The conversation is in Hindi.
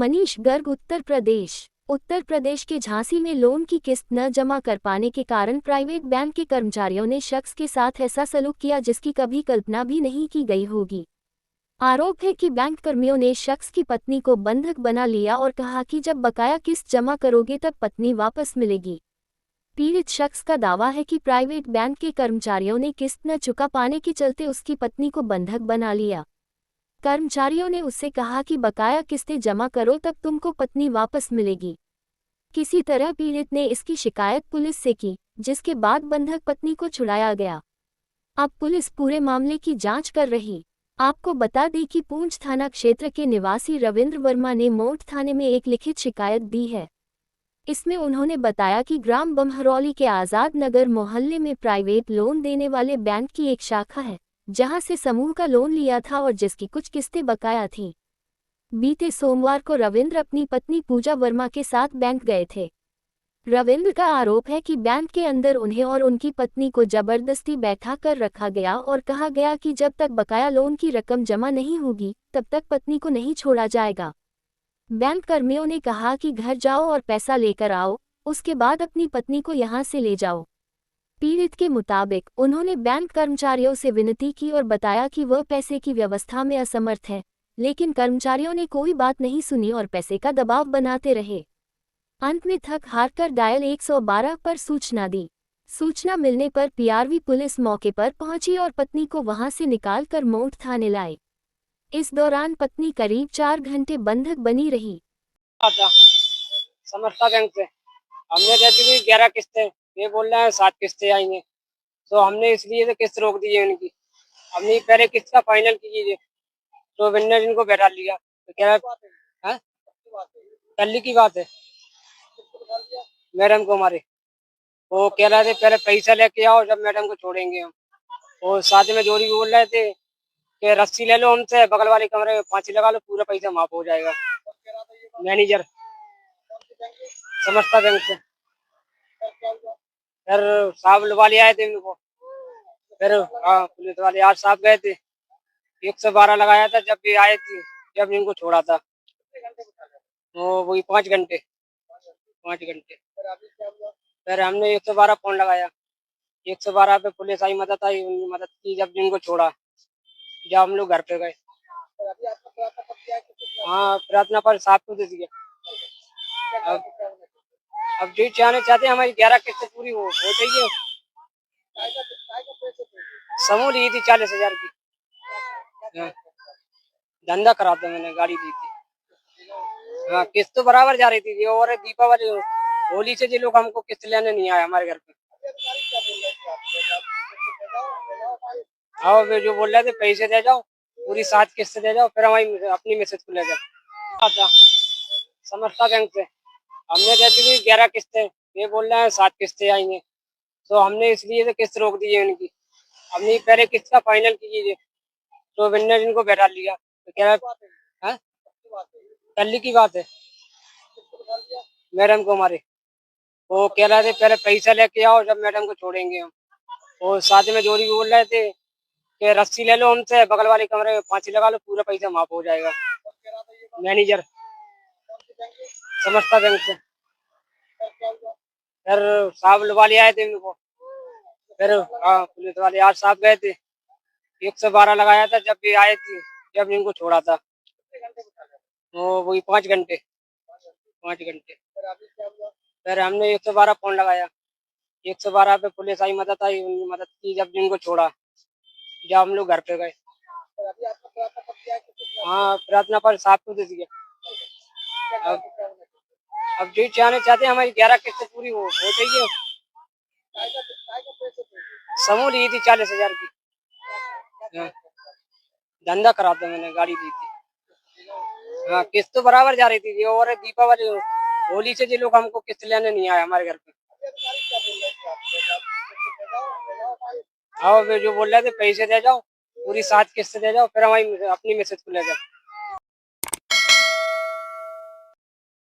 मनीष गर्ग उत्तर प्रदेश के झांसी में लोन की किस्त न जमा कर पाने के कारण प्राइवेट बैंक के कर्मचारियों ने शख्स के साथ ऐसा सलूक किया जिसकी कभी कल्पना भी नहीं की गई होगी। आरोप है कि बैंक कर्मियों ने शख्स की पत्नी को बंधक बना लिया और कहा कि जब बकाया किस्त जमा करोगे तब पत्नी वापस मिलेगी। पीड़ित शख्स का दावा है कि प्राइवेट बैंक के कर्मचारियों ने किस्त न चुका पाने के चलते उसकी पत्नी को बंधक बना लिया। कर्मचारियों ने उससे कहा कि बकाया किस्तें जमा करो तब तुमको पत्नी वापस मिलेगी। किसी तरह पीड़ित ने इसकी शिकायत पुलिस से की, जिसके बाद बंधक पत्नी को छुड़ाया गया। अब पुलिस पूरे मामले की जांच कर रही। आपको बता दें कि पूंछ थाना क्षेत्र के निवासी रविंद्र वर्मा ने मोट थाने में एक लिखित शिकायत दी है। इसमें उन्होंने बताया कि ग्राम बमहरौली के आज़ाद नगर मोहल्ले में प्राइवेट लोन देने वाले बैंक की एक शाखा है, जहां से समूह का लोन लिया था और जिसकी कुछ किस्तें बकाया थीं। बीते सोमवार को रविंद्र अपनी पत्नी पूजा वर्मा के साथ बैंक गए थे। रविंद्र का आरोप है कि बैंक के अंदर उन्हें और उनकी पत्नी को जबरदस्ती बैठा कर रखा गया और कहा गया कि जब तक बकाया लोन की रकम जमा नहीं होगी तब तक पत्नी को नहीं छोड़ा जाएगा। बैंक कर्मियों ने कहा कि घर जाओ और पैसा लेकर आओ, उसके बाद अपनी पत्नी को यहां से ले जाओ। पीड़ित के मुताबिक उन्होंने बैंक कर्मचारियों से विनती की और बताया कि वह पैसे की व्यवस्था में असमर्थ है, लेकिन कर्मचारियों ने कोई बात नहीं सुनी और पैसे का दबाव बनाते रहे। अंत में थक हार कर डायल 112 पर सूचना दी। सूचना मिलने पर पीआरवी पुलिस मौके पर पहुंची और पत्नी को वहां से निकालकर मोट थाने लाए। इस दौरान पत्नी करीब 4 घंटे बंधक बनी रही। समर्था बैंक से हमने कहती थी 11 किस्तें, ये बोल रहे हैं 7 किस्तें आएंगे, तो हमने इसलिए तो किस्त रोक दी है उनकी। हमने पहले किस्त का फाइनल कीजिए, तो बिल्डर इनको बैठा लिया। तो कह रहा है कल की बात है, मैडम को हमारे वो कह रहे थे पहले पैसा लेके आओ, जब मैडम को छोड़ेंगे हम। और साथ में जोड़ी भी बोल रहे थे कि रस्सी ले लो हमसे, बगल वाले कमरे में फांसी लगा लो, पूरा पैसा माफ हो जाएगा। मैनेजर समस्ता बैंक से फिर साहब वाले आए थे इनको, फिर हाँ पुलिस वाले आज साहब गए थे, 112 लगाया था जब भी आए थे, जब इनको छोड़ा था। वो वही 5 घंटे फिर हमने 112 फोन लगाया, 112 पे पुलिस आई, मदद आई, उनकी मदद की जब इनको छोड़ा, जब हम लोग घर पे गए। हाँ प्रार्थना पर साहब को दे दिया। अब जो चाहते हैं हमारी 11 किस्तें पूरी हो चाहिए। समूह ली थी 40,000 की। हाँ, धंधा खराब था, मैंने गाड़ी दी थी। हाँ किस्त तो बराबर जा रही थी और दीपावली होली से जो लोग हमको किस्त लेने नहीं आए हमारे घर पे। हाँ वे जो बोल रहे थे पैसे दे जाओ, पूरी 7 किस्त दे जाओ, फिर हमारी अपनी मैसेज को ले जाओ। समर्था बैंक से हमने कहती थी 11 किस्तें, ये बोल रहे हैं 7 किस्तें आएंगे, तो हमने इसलिए तो किस्त रोक दी है उनकी। हमने पहले किस्त का फाइनल कीजिए, तो बिल्डर इनको बैठा लिया। तो कह रहा है कल की बात है, मैडम को हमारे वो कह रहे थे पहले पैसा लेके आओ, जब मैडम को छोड़ेंगे हम। और साथ में जोड़ी भी बोल रहे थे कि रस्सी ले लो हमसे, बगल वाले कमरे में फांसी लगा लो, पूरा पैसा माफ हो जाएगा। मैनेजर समस्ता बैंक से फिर साहब वाले आए थे इनको, फिर हाँ पुलिस वाले आज साहब गए थे, 112 लगाया था जब भी आए थे, जब इनको छोड़ा था। वो वही 5 घंटे फिर हमने 112 फोन लगाया, 112 पे पुलिस आई, मदद आई, उनकी मदद की जब इनको छोड़ा, जब हम लोग घर पे गए। हाँ प्रार्थना पर साहब को दे दिया। अब जो चाहते हैं हमारी 11 किस्तें पूरी हो चाहिए। समूह ली थी 40,000 की। हाँ, धंधा खराब था, मैंने गाड़ी दी थी। हाँ किस्त तो बराबर जा रही थी और दीपावली होली से जो लोग हमको किस्त लेने नहीं आए हमारे घर पे। हाँ वे जो बोल रहे थे पैसे दे जाओ, पूरी 7 किस्त दे जाओ, फिर हमारी अपनी मैसेज को ले जाओ।